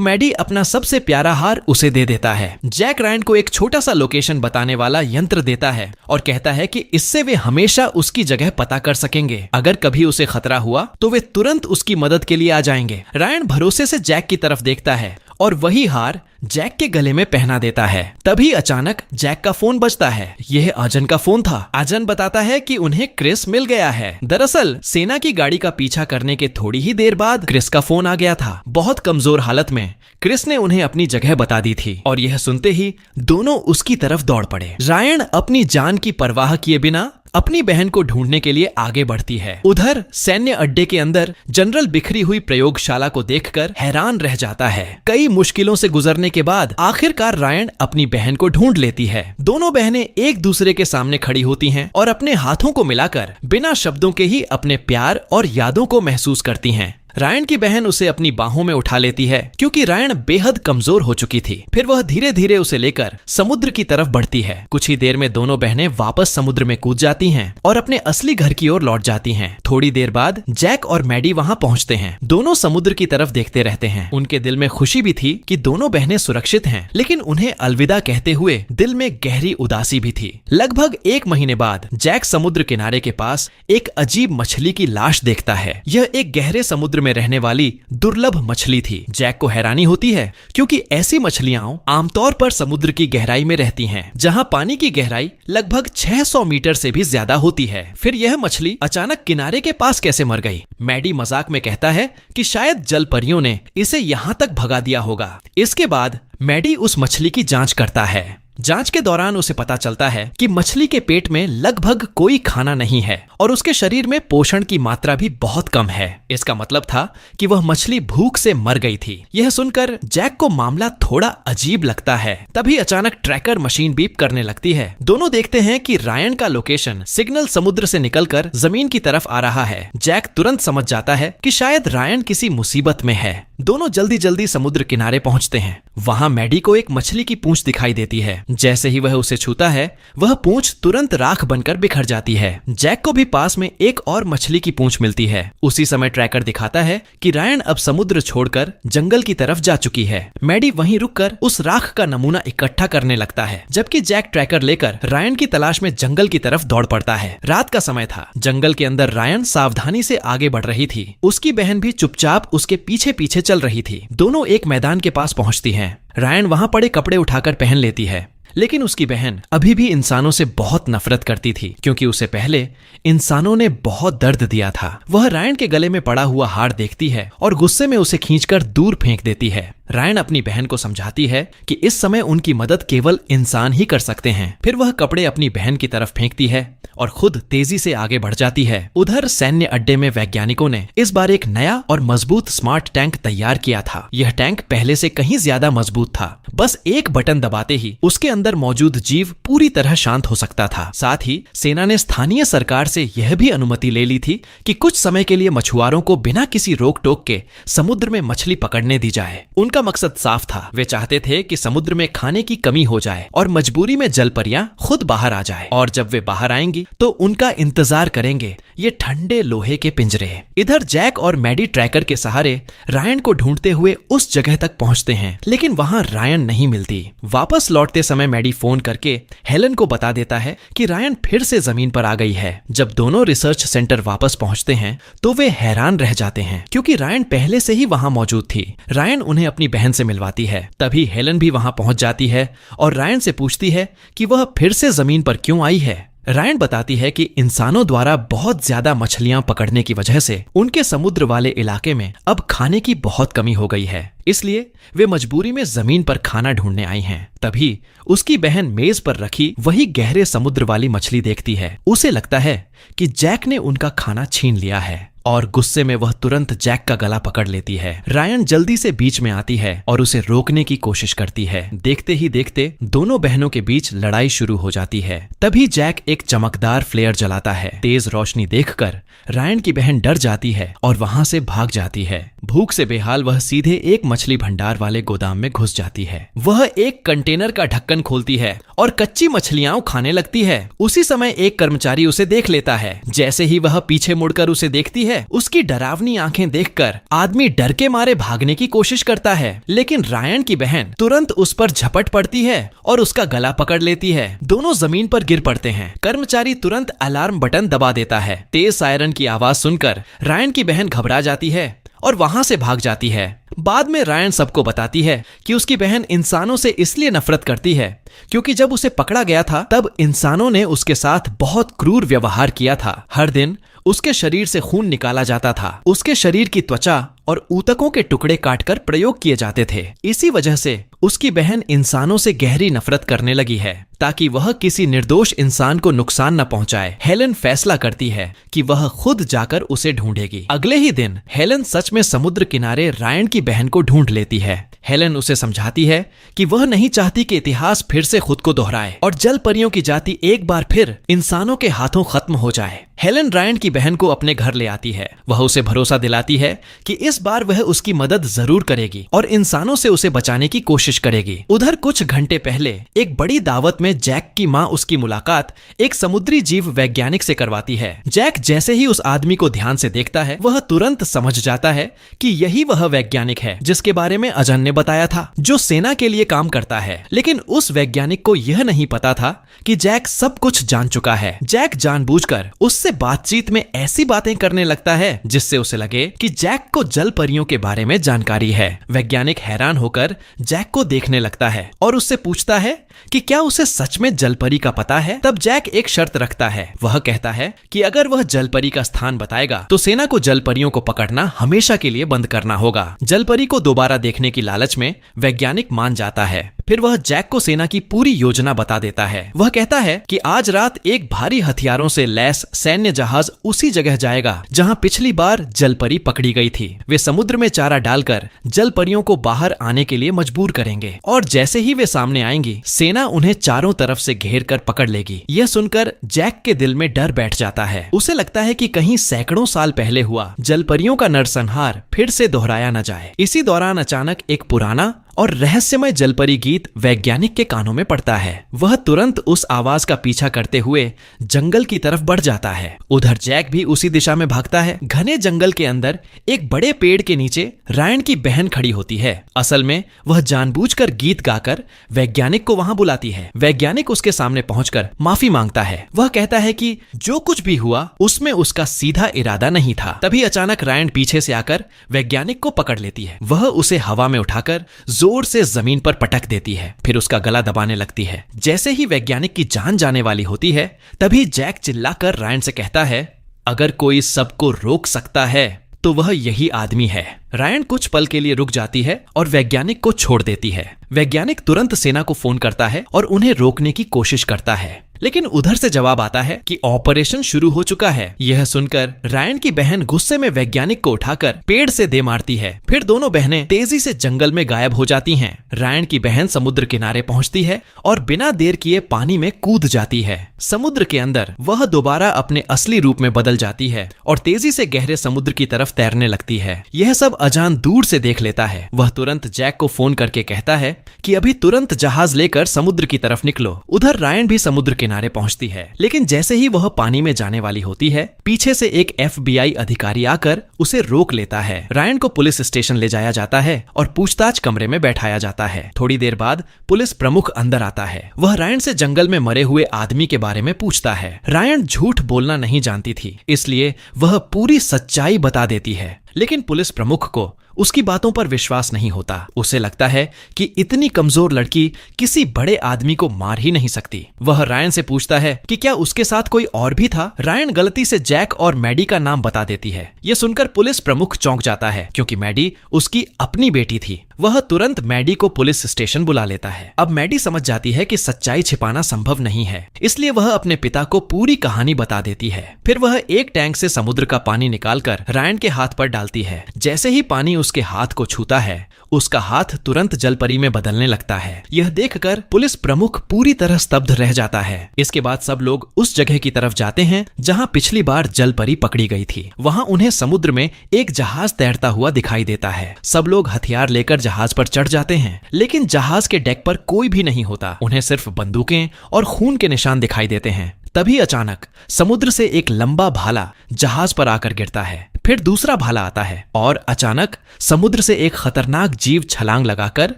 Speaker 1: मैडी अपना सबसे प्यारा हार उसे दे देता है। जैक रायन को एक छोटा सा लोकेशन बताने वाला यंत्र देता है और कहता है कि इससे वे हमेशा उसकी जगह पता कर सकेंगे। अगर कभी उसे खतरा हुआ तो वे तुरंत उसकी मदद के लिए आ जाएंगे। रायन भरोसे से जैक की तरफ देखता है और वही हार जैक के गले में पहना देता है। तभी अचानक जैक का फोन बजता है। यह अजन का फोन था। अजन बताता है कि उन्हें क्रिस मिल गया है। दरअसल सेना की गाड़ी का पीछा करने के थोड़ी ही देर बाद क्रिस का फोन आ गया था। बहुत कमजोर हालत में क्रिस ने उन्हें अपनी जगह बता दी थी और यह सुनते ही दोनों उसकी तरफ दौड़ पड़े। रायन अपनी जान की परवाह किए बिना अपनी बहन को ढूंढने के लिए आगे बढ़ती है। उधर सैन्य अड्डे के अंदर जनरल बिखरी हुई प्रयोगशाला को देखकर हैरान रह जाता है। कई मुश्किलों से गुजरने के बाद आखिरकार रायन अपनी बहन को ढूंढ लेती है। दोनों बहनें एक दूसरे के सामने खड़ी होती हैं और अपने हाथों को मिलाकर बिना शब्दों के ही अपने प्यार और यादों को महसूस करती हैं। रायन की बहन उसे अपनी बाहों में उठा लेती है क्योंकि रायन बेहद कमजोर हो चुकी थी। फिर वह धीरे धीरे उसे लेकर समुद्र की तरफ बढ़ती है। कुछ ही देर में दोनों बहनें वापस समुद्र में कूद जाती हैं और अपने असली घर की ओर लौट जाती हैं। थोड़ी देर बाद जैक और मैडी वहां पहुंचते हैं। दोनों समुद्र की तरफ देखते रहते हैं। उनके दिल में खुशी भी थी कि दोनों बहनें सुरक्षित हैं, लेकिन उन्हें अलविदा कहते हुए दिल में गहरी उदासी भी थी। लगभग 1 महीने बाद जैक समुद्र किनारे के पास एक अजीब मछली की लाश देखता है। यह एक गहरे समुद्र में रहने वाली दुर्लभ मछली थी। जैक को हैरानी होती है क्योंकि ऐसी मछलियां आमतौर पर समुद्र की गहराई में रहती हैं, जहां पानी की गहराई लगभग 600 मीटर से भी ज्यादा होती है। फिर यह मछली अचानक किनारे के पास कैसे मर गई? मैडी मजाक में कहता है कि शायद जल परियों ने इसे यहां तक भगा दिया होगा। इसके बाद मैडी उस मछली की जांच करता है। जांच के दौरान उसे पता चलता है कि मछली के पेट में लगभग कोई खाना नहीं है और उसके शरीर में पोषण की मात्रा भी बहुत कम है। इसका मतलब था कि वह मछली भूख से मर गई थी। यह सुनकर जैक को मामला थोड़ा अजीब लगता है। तभी अचानक ट्रैकर मशीन बीप करने लगती है। दोनों देखते हैं कि रायन का लोकेशन सिग्नल समुद्र से निकलकर जमीन की तरफ आ रहा है। जैक तुरंत समझ जाता है कि शायद रायन किसी मुसीबत में है। दोनों जल्दी जल्दी समुद्र किनारे पहुंचते हैं। वहां मैडी को एक मछली की पूंछ दिखाई देती है। जैसे ही वह उसे छूता है, वह पूंछ तुरंत राख बनकर बिखर जाती है। जैक को भी पास में एक और मछली की पूंछ मिलती है। उसी समय ट्रैकर दिखाता है कि रायन अब समुद्र छोड़कर जंगल की तरफ जा चुकी है। मैडी वहीं रुककर उस राख का नमूना इकट्ठा करने लगता है, जबकि जैक ट्रैकर लेकर रायन की तलाश में जंगल की तरफ दौड़ पड़ता है। रात का समय था। जंगल के अंदर रायन सावधानी से आगे बढ़ रही थी। उसकी बहन भी चुपचाप उसके पीछे पीछे चल रही थी। दोनों एक मैदान के पास पहुंचती हैं। रायन वहां पड़े कपड़े उठाकर पहन लेती है, लेकिन उसकी बहन अभी भी इंसानों से बहुत नफरत करती थी क्योंकि उसे पहले इंसानों ने बहुत दर्द दिया था। वह रायन के गले में पड़ा हुआ हार देखती है और गुस्से में उसे खींचकर दूर फेंक देती है। रायन अपनी बहन को समझाती है कि इस समय उनकी मदद केवल इंसान ही कर सकते हैं। फिर वह कपड़े अपनी बहन की तरफ फेंकती है और खुद तेजी से आगे बढ़ जाती है। उधर सैन्य अड्डे में वैज्ञानिकों ने इस बार एक नया और मजबूत स्मार्ट टैंक तैयार किया था। यह टैंक पहले से कहीं ज्यादा मजबूत था। बस एक बटन दबाते ही उसके अंदर मौजूद जीव पूरी तरह शांत हो सकता था। साथ ही सेना ने स्थानीय सरकार से यह भी अनुमति ले ली थी कि कुछ समय के लिए मछुआरों को बिना किसी रोक टोक के समुद्र में मछली पकड़ने दी जाए। उनका मकसद साफ था। वे चाहते थे कि समुद्र में खाने की कमी हो जाए और मजबूरी में जल परियां खुद बाहर आ जाए, और जब वे बाहर आएंगी तो उनका इंतजार करेंगे ये ठंडे लोहे के पिंजरे। इधर जैक और मैडी ट्रैकर के सहारे रायन को ढूंढते हुए उस जगह तक पहुंचते हैं, लेकिन वहां रायन नहीं मिलती। वापस लौटते समय मैडी फोन करके हेलन को बता देता है कि रायन फिर से जमीन पर आ गई है। जब दोनों रिसर्च सेंटर वापस पहुंचते हैं तो वे हैरान रह जाते हैं क्योंकि रायन पहले से ही वहां मौजूद थी। रायन उन्हें अपनी बहन से मिलवाती है। तभी हेलन भी वहां पहुंच जाती है और रायन से पूछती है कि वह फिर से जमीन पर क्यों आई है। रायन बताती है कि इंसानों द्वारा बहुत ज्यादा मछलियां पकड़ने की वजह से उनके समुद्र वाले इलाके में अब खाने की बहुत कमी हो गई है, इसलिए वे मजबूरी में जमीन पर खाना ढूंढने आई हैं। तभी उसकी बहन मेज पर रखी वही गहरे समुद्र वाली मछली देखती है। उसे लगता है कि जैक ने उनका खाना छीन लिया है और गुस्से में वह तुरंत जैक का गला पकड़ लेती है। रायन जल्दी से बीच में आती है और उसे रोकने की कोशिश करती है। देखते ही देखते दोनों बहनों के बीच लड़ाई शुरू हो जाती है। तभी जैक एक चमकदार फ्लेयर जलाता है। तेज रोशनी देखकर रायन की बहन डर जाती है और वहां से भाग जाती है। भूख से बेहाल वह सीधे एक मछली भंडार वाले गोदाम में घुस जाती है। वह एक कंटेनर का ढक्कन खोलती है और कच्ची मछलियां खाने लगती है। उसी समय एक कर्मचारी उसे देख लेता है। जैसे ही वह पीछे मुड़कर उसे देखती है, उसकी डरावनी आंखें देखकर आदमी डर के मारे भागने की कोशिश करता है, लेकिन रायन की बहन तुरंत उस पर झपट पड़ती है और उसका गला पकड़ लेती है। दोनों जमीन पर गिर पड़ते हैं। कर्मचारी तुरंत अलार्म बटन दबा देता है। तेज सायरन की आवाज सुनकर रायन की बहन घबरा जाती है और वहां से भाग जाती है। बाद में रायन सबको बताती है कि उसकी बहन इंसानों से इसलिए नफरत करती है क्योंकि जब उसे पकड़ा गया था तब इंसानों ने उसके साथ बहुत क्रूर व्यवहार किया था। हर दिन उसके शरीर से खून निकाला जाता था। उसके शरीर की त्वचा और ऊतकों के टुकड़े काटकर प्रयोग किए जाते थे। इसी वजह से उसकी बहन इंसानों से गहरी नफरत करने लगी है ताकि वह किसी निर्दोष इंसान को नुकसान न पहुंचाए। हेलन फैसला करती है कि वह खुद जाकर उसे ढूंढेगी। अगले ही दिन हेलन सच में समुद्र किनारे रायन की बहन को ढूंढ लेती है। हेलन उसे समझाती है कि वह नहीं चाहती कि इतिहास फिर से खुद को दोहराए और जल परियों की जाति एक बार फिर इंसानों के हाथों खत्म हो जाए। हेलन रायन की बहन को अपने घर ले आती है। वह उसे भरोसा दिलाती है कि इस बार वह उसकी मदद जरूर करेगी और इंसानों से उसे बचाने की कोशिश करेगी। उधर कुछ घंटे पहले एक बड़ी दावत में जैक की माँ उसकी मुलाकात एक समुद्री जीव वैज्ञानिक से करवाती है। जैक जैसे ही उस आदमी को ध्यान से देखता है, वह तुरंत समझ जाता है कि यही वह वैज्ञानिक है जिसके बारे में अजन ने बताया था, जो सेना के लिए काम करता है। लेकिन उस वैज्ञानिक को यह नहीं पता था कि जैक सब कुछ जान चुका है। जैक जानबूझकर उससे बातचीत में ऐसी बातें करने लगता है जिससे उसे लगे कि जैक को जल परियों के बारे में जानकारी है। वैज्ञानिक हैरान होकर जैक को देखने लगता है और उससे पूछता है कि क्या उसे सच में जलपरी का पता है। तब जैक एक शर्त रखता है। वह कहता है कि अगर वह जलपरी का स्थान बताएगा तो सेना को जलपरियों को पकड़ना हमेशा के लिए बंद करना होगा। जलपरी को दोबारा देखने की लालच में वैज्ञानिक मान जाता है। फिर वह जैक को सेना की पूरी योजना बता देता है। वह कहता है कि आज रात एक भारी हथियारों से लैस सैन्य जहाज उसी जगह जाएगा जहां पिछली बार जलपरी पकड़ी गई थी। वे समुद्र में चारा डालकर जलपरियों को बाहर आने के लिए मजबूर करेंगे और जैसे ही वे सामने आएंगी, सेना उन्हें चारों तरफ से घेर कर पकड़ लेगी। यह सुनकर जैक के दिल में डर बैठ जाता है। उसे लगता है कि कहीं सैकड़ों साल पहले हुआ जलपरियों का नरसंहार फिर से दोहराया न जाए। इसी दौरान अचानक एक पुराना और रहस्यमय जलपरी गीत वैज्ञानिक के कानों में पड़ता है। वह तुरंत उस आवाज का पीछा करते हुए जंगल की तरफ बढ़ जाता है। उधर जैक भी उसी दिशा में भागता है। घने जंगल के अंदर एक बड़े पेड़ के नीचे रायन की बहन खड़ी होती है। असल में वह जानबूझकर गीत गाकर वैज्ञानिक को वहां बुलाती है। वैज्ञानिक उसके सामने पहुंचकर माफी मांगता है। वह कहता है कि जो कुछ भी हुआ उसमें उसका सीधा इरादा नहीं था। तभी अचानक रायन पीछे से आकर वैज्ञानिक को पकड़ लेती है। वह उसे हवा में उठाकर जोर से जमीन पर पटक देती है, फिर उसका गला दबाने लगती है। जैसे ही वैज्ञानिक की जान जाने वाली होती है, तभी जैक चिल्लाकर रायन से कहता है, अगर कोई सबको रोक सकता है तो वह यही आदमी है। रायन कुछ पल के लिए रुक जाती है और वैज्ञानिक को छोड़ देती है। वैज्ञानिक तुरंत सेना को फोन करता है और उन्हें रोकने की कोशिश करता है, लेकिन उधर से जवाब आता है कि ऑपरेशन शुरू हो चुका है। यह सुनकर रायन की बहन गुस्से में वैज्ञानिक को उठाकर पेड़ से दे मारती है। फिर दोनों बहनें तेजी से जंगल में गायब हो जाती हैं। रायन की बहन समुद्र किनारे पहुंचती है और बिना देर किए पानी में कूद जाती है। समुद्र के अंदर वह दोबारा अपने असली रूप में बदल जाती है और तेजी से गहरे समुद्र की तरफ तैरने लगती है। यह सब अजान दूर से देख लेता है। वह तुरंत जैक को फोन करके कहता है कि अभी तुरंत जहाज लेकर समुद्र की तरफ निकलो। उधर रायन भी समुद्र किनारे पहुंचती है, लेकिन जैसे ही वह पानी में जाने वाली होती है, पीछे से एक FBI अधिकारी आकर उसे रोक लेता है। रायन को पुलिस स्टेशन ले जाया जाता है और पूछताछ कमरे में बैठाया जाता है। थोड़ी देर बाद पुलिस प्रमुख अंदर आता है। वह रायन से जंगल में मरे हुए आदमी के बारे में पूछता है। रायन झूठ बोलना नहीं जानती थी, इसलिए वह पूरी सच्चाई बता देती है, लेकिन पुलिस प्रमुख को उसकी बातों पर विश्वास नहीं होता। उसे लगता है कि इतनी कमजोर लड़की किसी बड़े आदमी को मार ही नहीं सकती। वह रायन से पूछता है कि क्या उसके साथ कोई और भी था। रायन गलती से जैक और मैडी का नाम बता देती है। यह सुनकर पुलिस प्रमुख चौंक जाता है, क्योंकि मैडी उसकी अपनी बेटी थी। वह तुरंत मैडी को पुलिस स्टेशन बुला लेता है। अब मैडी समझ जाती है कि सच्चाई छिपाना संभव नहीं है, इसलिए वह अपने पिता को पूरी कहानी बता देती है। फिर वह एक टैंक से समुद्र का पानी निकालकर रायन के हाथ पर डालती है। जैसे ही पानी उसके हाथ को छूता है, उसका हाथ तुरंत जलपरी में बदलने लगता है। यह देखकर पुलिस प्रमुख पूरी तरह स्तब्ध रह जाता है। इसके बाद सब लोग उस जगह की तरफ जाते हैं जहां पिछली बार जलपरी पकड़ी गई थी। वहां उन्हें समुद्र में एक जहाज तैरता हुआ दिखाई देता है। सब लोग हथियार लेकर जहाज पर चढ़ जाते हैं, लेकिन जहाज के डेक पर कोई भी नहीं होता। उन्हें सिर्फ बंदूकें और खून के निशान दिखाई देते हैं। तभी अचानक समुद्र से एक लंबा भाला जहाज पर आकर गिरता है। फिर दूसरा भाला आता है और अचानक समुद्र से एक खतरनाक जीव छलांग लगाकर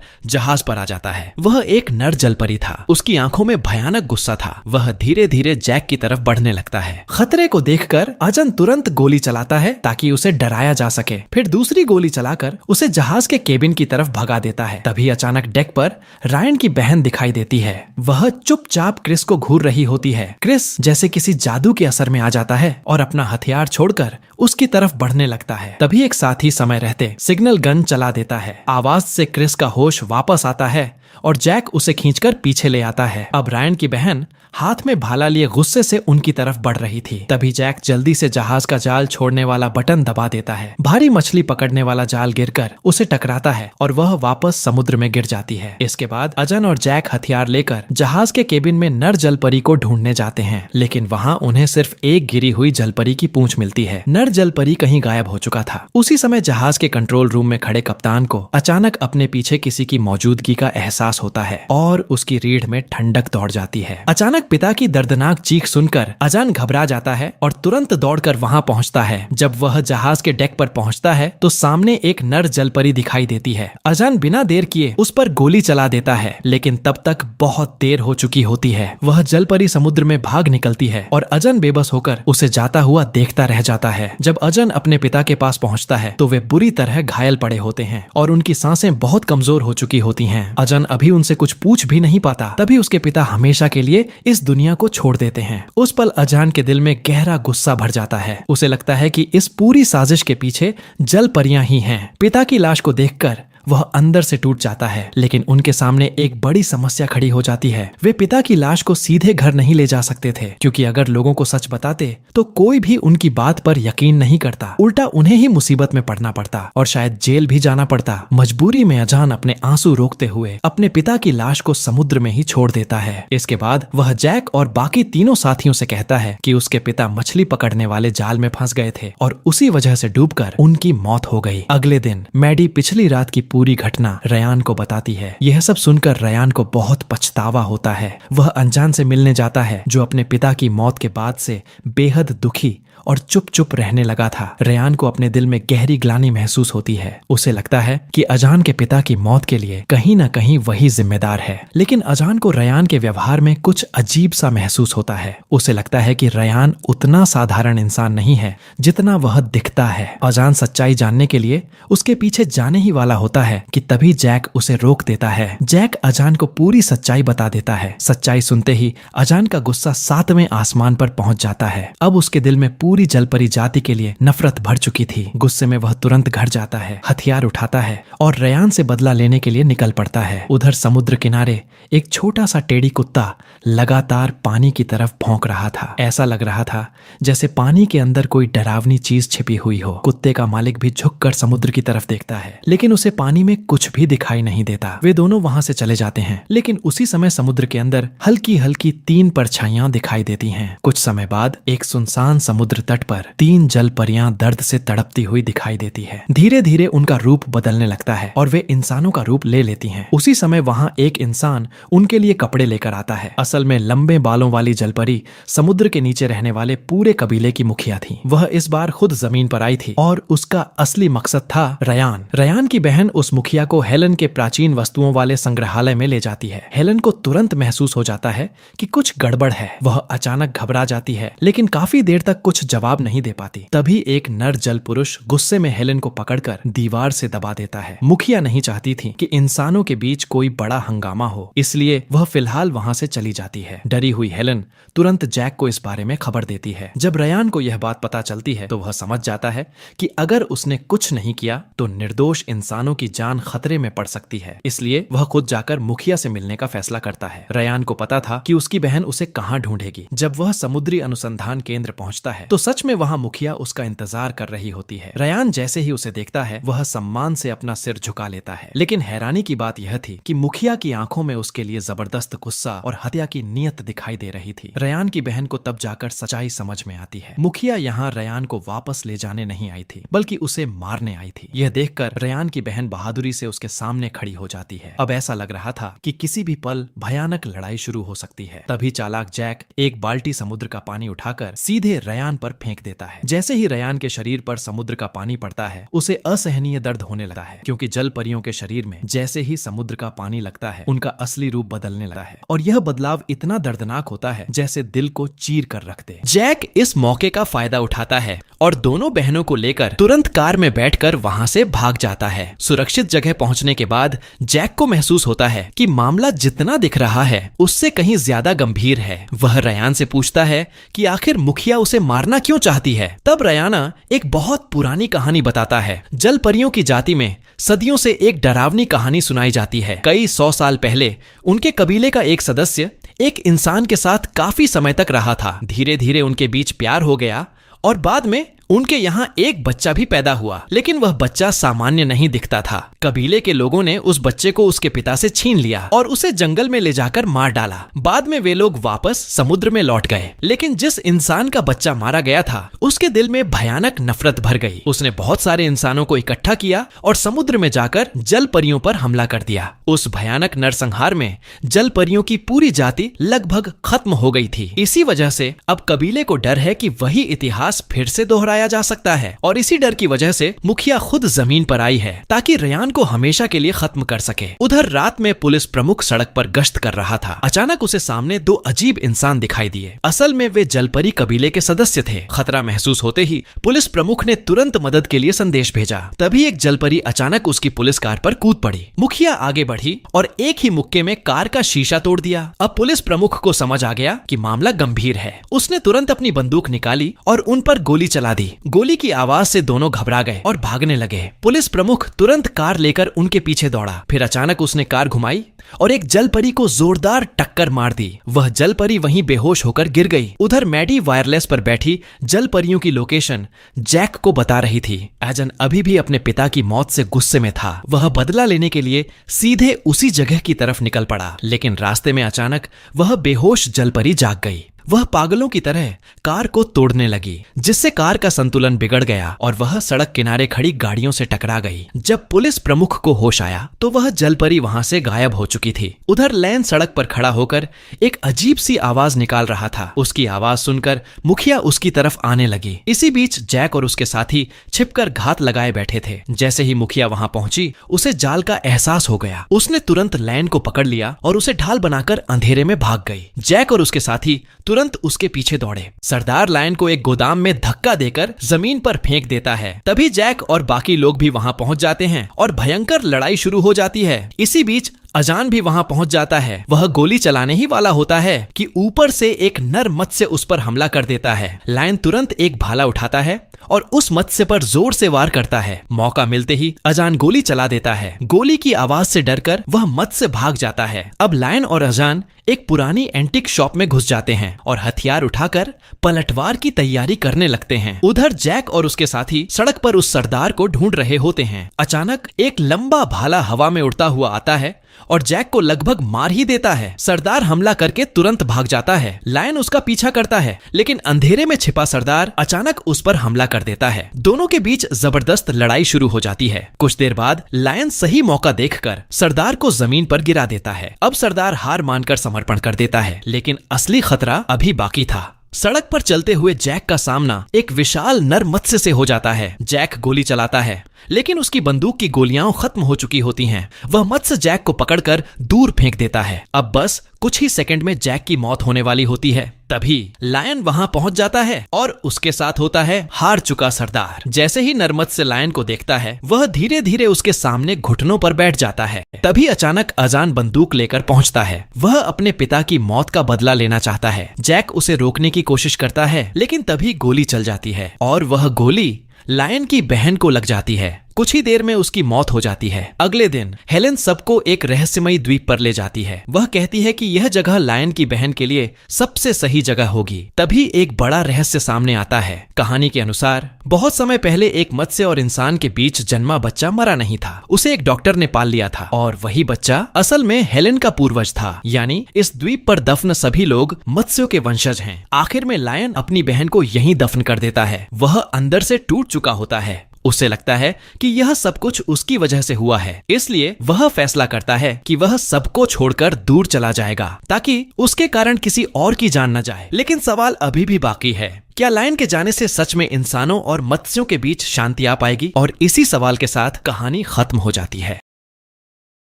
Speaker 1: जहाज पर आ जाता है। वह एक नर जलपरी था। उसकी आंखों में भयानक गुस्सा था। वह धीरे धीरे जैक की तरफ बढ़ने लगता है। खतरे को देखकर अजन तुरंत गोली चलाता है ताकि उसे डराया जा सके। फिर दूसरी गोली चलाकर उसे जहाज के केबिन की तरफ भगा देता है। तभी अचानक डेक पर रायन की बहन दिखाई देती है। वह चुपचाप क्रिस को घूर रही होती है। क्रिस जैसे किसी जादू के असर में आ जाता है और अपना हथियार छोड़कर उसकी तरफ बढ़ने लगता है। तभी एक साथी समय रहते सिग्नल गन चला देता है। आवाज से क्रिस का होश वापस आता है और जैक उसे खींचकर पीछे ले आता है। अब रायन की बहन हाथ में भाला लिए गुस्से से उनकी तरफ बढ़ रही थी। तभी जैक जल्दी से जहाज का जाल छोड़ने वाला बटन दबा देता है। भारी मछली पकड़ने वाला जाल गिरकर उसे टकराता है और वह वापस समुद्र में गिर जाती है। इसके बाद अजन और जैक हथियार लेकर जहाज के केबिन में नर जलपरी को ढूंढने जाते हैं, लेकिन वहाँ उन्हें सिर्फ एक गिरी हुई जलपरी की पूंछ मिलती है। नर जलपरी कहीं गायब हो चुका था। उसी समय जहाज के कंट्रोल रूम में खड़े कप्तान को अचानक अपने पीछे किसी की मौजूदगी का एहसास होता है और उसकी रीढ़ में ठंडक दौड़ जाती है। अचानक पिता की दर्दनाक चीख सुनकर अजान घबरा जाता है और तुरंत दौड़कर वहां पहुंचता है। जब वह जहाज के डेक पर पहुंचता है तो सामने एक नर जलपरी दिखाई देती है। अजान बिना देर किए उस पर गोली चला देता है, लेकिन तब तक बहुत देर हो चुकी होती है। वह जलपरी समुद्र में भाग निकलती है और अजन बेबस होकर उसे जाता हुआ देखता रह जाता है। जब अजन अपने पिता के पास पहुंचता है तो वे बुरी तरह घायल पड़े होते हैं और उनकी सांसें बहुत कमजोर हो चुकी होती हैं। अजन अभी उनसे कुछ पूछ भी नहीं पाता। तभी उसके पिता हमेशा के लिए इस दुनिया को छोड़ देते हैं। उस पल अजान के दिल में गहरा गुस्सा भर जाता है। उसे लगता है कि इस पूरी साजिश के पीछे जलपरियां ही हैं। पिता की लाश को देखकर वह अंदर से टूट जाता है, लेकिन उनके सामने एक बड़ी समस्या खड़ी हो जाती है। वे पिता की लाश को सीधे घर नहीं ले जा सकते थे, क्योंकि अगर लोगों को सच बताते तो कोई भी उनकी बात पर यकीन नहीं करता। उल्टा उन्हें ही मुसीबत में पड़ना पड़ता और शायद जेल भी जाना पड़ता। मजबूरी में अजान अपने आंसू रोकते हुए अपने पिता की लाश को समुद्र में ही छोड़ देता है। इसके बाद वह जैक और बाकी तीनों साथियों से कहता है कि उसके पिता मछली पकड़ने वाले जाल में फंस गए थे और उसी वजह से डूबकर उनकी मौत हो गई। अगले दिन मैडी पिछली रात की पूरी घटना रयान को बताती है। यह सब सुनकर रयान को बहुत पछतावा होता है। वह अनजान से मिलने जाता है जो अपने पिता की मौत के बाद से बेहद दुखी और चुप चुप रहने लगा था। रयान को अपने दिल में गहरी ग्लानि महसूस होती है। उसे लगता है कि अजान के पिता की मौत के लिए कहीं न कहीं वही जिम्मेदार है, लेकिन अजान को रयान के व्यवहार में कुछ अजीब सा महसूस होता है। उसे लगता है कि रयान उतना साधारण इंसान नहीं है जितना वह दिखता है। अजान सच्चाई जानने के लिए उसके पीछे जाने ही वाला होता है कि तभी जैक उसे रोक देता है। जैक अजान को पूरी सच्चाई बता देता है। सच्चाई सुनते ही अजान का गुस्सा 7वें आसमान पर पहुंच जाता है। अब उसके दिल में पूरी जलपरी जाति के लिए नफरत भर चुकी थी। गुस्से में वह तुरंत घर जाता है, हथियार उठाता है और रयान से बदला लेने के लिए निकल पड़ता है। उधर समुद्र किनारे एक छोटा सा टेढ़ी कुत्ता लगातार पानी की तरफ भौंक रहा था। ऐसा लग रहा था जैसे पानी के अंदर कोई डरावनी चीज छिपी हुई हो। कुत्ते का मालिक भी झुककर समुद्र की तरफ देखता है, लेकिन उसे पानी में कुछ भी दिखाई नहीं देता। वे दोनों वहां से चले जाते हैं, लेकिन उसी समय समुद्र के अंदर हल्की हल्की 3 परछाइयां दिखाई देती हैं। कुछ समय बाद एक सुनसान समुद्र तट पर 3 जलपरियां दर्द से तड़पती हुई दिखाई देती है। धीरे धीरे उनका रूप बदलने लगता है और वे इंसानों का रूप ले लेती हैं। उसी समय वहां एक इंसान उनके लिए कपड़े लेकर आता है। असल में लंबे बालों वाली जलपरी समुद्र के नीचे रहने वाले पूरे कबीले की मुखिया थी। वह इस बार खुद जमीन पर आई थी और उसका असली मकसद था रयान। रयान की बहन उस मुखिया को हेलन के प्राचीन वस्तुओं वाले संग्रहालय में ले जाती है। हेलन को तुरंत महसूस हो जाता है कि कुछ गड़बड़ है। वह अचानक घबरा जाती है, लेकिन काफी देर तक कुछ जवाब नहीं दे पाती। तभी एक नर जल पुरुष गुस्से में हेलेन को पकड़कर दीवार से दबा देता है। मुखिया नहीं चाहती थी कि इंसानों के बीच कोई बड़ा हंगामा हो, इसलिए वह फिलहाल वहां से चली जाती है। डरी हुई हेलेन तुरंत जैक को इस बारे में खबर देती है। जब रयान को यह बात पता चलती है तो वह समझ जाता है कि अगर उसने कुछ नहीं किया तो निर्दोष इंसानों की जान खतरे में पड़ सकती है। इसलिए वह खुद जाकर मुखिया से मिलने का फैसला करता है। रयान को पता था कि उसकी बहन उसे कहाँ ढूंढेगी। जब वह समुद्री अनुसंधान केंद्र पहुंचता है तो सच में वहां मुखिया उसका इंतजार कर रही होती है। रयान जैसे ही उसे देखता है वह सम्मान से अपना सिर झुका लेता है। लेकिन हैरानी की बात यह थी कि मुखिया की आंखों में उसके लिए जबरदस्त गुस्सा और हत्या की नीयत दिखाई दे रही थी। रयान की बहन को तब जाकर सच्चाई समझ में आती है। मुखिया यहाँ रयान को वापस ले जाने नहीं आई थी, बल्कि उसे मारने आई थी। यह देखकर रयान की बहन बहादुरी से उसके सामने खड़ी हो जाती है। अब ऐसा लग रहा था कि किसी भी पल भयानक लड़ाई शुरू हो सकती है। तभी चालाक जैक एक बाल्टी समुद्र का पानी उठाकर सीधे रयान पर फेंक देता है। जैसे ही रयान के शरीर पर समुद्र का पानी पड़ता है उसे असहनीय दर्द होने लगता है, क्योंकि जल परियों के शरीर में जैसे ही समुद्र का पानी लगता है उनका असली रूप बदलने लगता है और यह बदलाव इतना दर्दनाक होता है जैसे दिल को चीर कर रख दे। जैक इस मौके का फायदा उठाता है और दोनों बहनों को लेकर तुरंत कार में बैठकर वहां से भाग जाता है। सुरक्षित जगह पहुंचने के बाद जैक को महसूस होता है कि मामला जितना दिख रहा है उससे कहीं ज्यादा गंभीर है। वह रयान से पूछता है कि आखिर मुखिया उसे मारना क्यों चाहती है। तब रयाना एक बहुत पुरानी कहानी बताता है। जल परियों की जाति में सदियों से एक डरावनी कहानी सुनाई जाती है। कई 100 साल पहले उनके कबीले का एक सदस्य एक इंसान के साथ काफी समय तक रहा था। धीरे धीरे उनके बीच प्यार हो गया और बाद में उनके यहाँ एक बच्चा भी पैदा हुआ, लेकिन वह बच्चा सामान्य नहीं दिखता था। कबीले के लोगों ने उस बच्चे को उसके पिता से छीन लिया और उसे जंगल में ले जाकर मार डाला। बाद में वे लोग वापस समुद्र में लौट गए, लेकिन जिस इंसान का बच्चा मारा गया था उसके दिल में भयानक नफरत भर गई। उसने बहुत सारे इंसानों को इकट्ठा किया और समुद्र में जाकर जल परियों पर हमला कर दिया। उस भयानक नरसंहार में जल परियों की पूरी जाति लगभग खत्म हो गई थी। इसी वजह से अब कबीले को डर है कि वही इतिहास फिर से दोहराया जा सकता है और इसी डर की वजह से मुखिया खुद जमीन पर आई है ताकि रयान को हमेशा के लिए खत्म कर सके। उधर रात में पुलिस प्रमुख सड़क पर गश्त कर रहा था। अचानक उसे सामने दो अजीब इंसान दिखाई दिए। असल में वे जलपरी कबीले के सदस्य थे। खतरा महसूस होते ही पुलिस प्रमुख ने तुरंत मदद के लिए संदेश भेजा। तभी एक जलपरी अचानक उसकी पुलिस कार पर कूद पड़ी। मुखिया आगे बढ़ी और एक ही मुक्के में कार का शीशा तोड़ दिया। अब पुलिस प्रमुख को समझ आ गया कि मामला गंभीर है। उसने तुरंत अपनी बंदूक निकाली और उन पर गोली चला दी। गोली की आवाज से दोनों घबरा गए और भागने लगे। पुलिस प्रमुख तुरंत कार लेकर उनके पीछे दौड़ा। फिर अचानक उसने कार घुमाई और एक जलपरी को जोरदार टक्कर मार दी। वह जलपरी वहीं बेहोश होकर गिर गई। उधर मैडी वायरलेस पर बैठी जलपरियों की लोकेशन जैक को बता रही थी। एजन अभी भी अपने पिता की मौत से गुस्से में था। वह बदला लेने के लिए सीधे उसी जगह की तरफ निकल पड़ा, लेकिन रास्ते में अचानक वह बेहोश जलपरी जाग गई। वह पागलों की तरह कार को तोड़ने लगी, जिससे कार का संतुलन बिगड़ गया और वह सड़क किनारे खड़ी गाड़ियों से टकरा गई। जब पुलिस प्रमुख को होश आया तो वह जलपरी वहां से गायब हो चुकी थी। उधर लैन सड़क पर खड़ा होकर एक अजीब सी आवाज निकाल रहा था। उसकी आवाज सुनकर मुखिया उसकी तरफ आने लगी। इसी बीच जैक और उसके साथी छिपकर घात लगाए बैठे थे। जैसे ही मुखिया वहां पहुंची उसे जाल का एहसास हो गया। उसने तुरंत लैन को पकड़ लिया और उसे ढाल बनाकर अंधेरे में भाग गई। जैक और उसके साथी तुरंत उसके पीछे दौड़े। सरदार लायन को एक गोदाम में धक्का देकर जमीन पर फेंक देता है। तभी जैक और बाकी लोग भी वहां पहुंच जाते हैं और भयंकर लड़ाई शुरू हो जाती है। इसी बीच अजान भी वहां पहुंच जाता है। वह गोली चलाने ही वाला होता है कि ऊपर से एक नर मत्स्य उस पर हमला कर देता है। लायन तुरंत एक भाला उठाता है और उस मत्स्य पर जोर से वार करता है। मौका मिलते ही अजान गोली चला देता है। गोली की आवाज से डरकर वह मत्स्य भाग जाता है। अब लायन और अजान एक पुरानी एंटिक शॉप में घुस जाते हैं और हथियार उठाकर पलटवार की तैयारी करने लगते हैं। उधर जैक और उसके साथी सड़क पर उस सरदार को ढूंढ रहे होते हैं। अचानक एक लंबा भाला हवा में उड़ता हुआ आता है और जैक को लगभग मार ही देता है। सरदार हमला करके तुरंत भाग जाता है। लायन उसका पीछा करता है, लेकिन अंधेरे में छिपा सरदार अचानक उस पर हमला कर देता है। दोनों के बीच जबरदस्त लड़ाई शुरू हो जाती है। कुछ देर बाद लायन सही मौका देखकर सरदार को जमीन पर गिरा देता है। अब सरदार हार मानकर समर्पण कर देता है, लेकिन असली खतरा अभी बाकी था। सड़क पर चलते हुए जैक का सामना एक विशाल नर मत्स्य से हो जाता है। जैक गोली चलाता है, लेकिन उसकी बंदूक की गोलियां खत्म हो चुकी होती हैं। वह मत्स्य जैक को पकड़कर दूर फेंक देता है। अब बस कुछ ही सेकंड में जैक की मौत होने वाली होती है। तभी लायन वहां पहुंच जाता है और उसके साथ होता है हार चुका सरदार। जैसे ही नरमत्स्य लायन को देखता है, वह धीरे धीरे उसके सामने घुटनों पर बैठ जाता है। तभी अचानक अजान बंदूक लेकर पहुंचता है। वह अपने पिता की मौत का बदला लेना चाहता है। जैक उसे रोकने की कोशिश करता है, लेकिन तभी गोली चल जाती है और वह गोली लायन की बहन को लग जाती है। कुछ ही देर में उसकी मौत हो जाती है। अगले दिन हेलेन सबको एक रहस्यमयी द्वीप पर ले जाती है। वह कहती है कि यह जगह लायन की बहन के लिए सबसे सही जगह होगी। तभी एक बड़ा रहस्य सामने आता है। कहानी के अनुसार बहुत समय पहले एक मत्स्य और इंसान के बीच जन्मा बच्चा मरा नहीं था। उसे एक डॉक्टर ने पाल लिया था और वही बच्चा असल में हेलेन का पूर्वज था। यानी इस द्वीप पर दफन सभी लोग मत्स्यों के वंशज हैं। आखिर में लायन अपनी बहन को यहीं दफन कर देता है। वह अंदर से टूट चुका होता है। उसे लगता है कि यह सब कुछ उसकी वजह से हुआ है, इसलिए वह फैसला करता है कि वह सबको छोड़कर दूर चला जाएगा ताकि उसके कारण किसी और की जान न जाए। लेकिन सवाल अभी भी बाकी है, क्या लायन के जाने से सच में इंसानों और मत्स्यों के बीच शांति आ पाएगी? और इसी सवाल के साथ कहानी खत्म हो जाती है।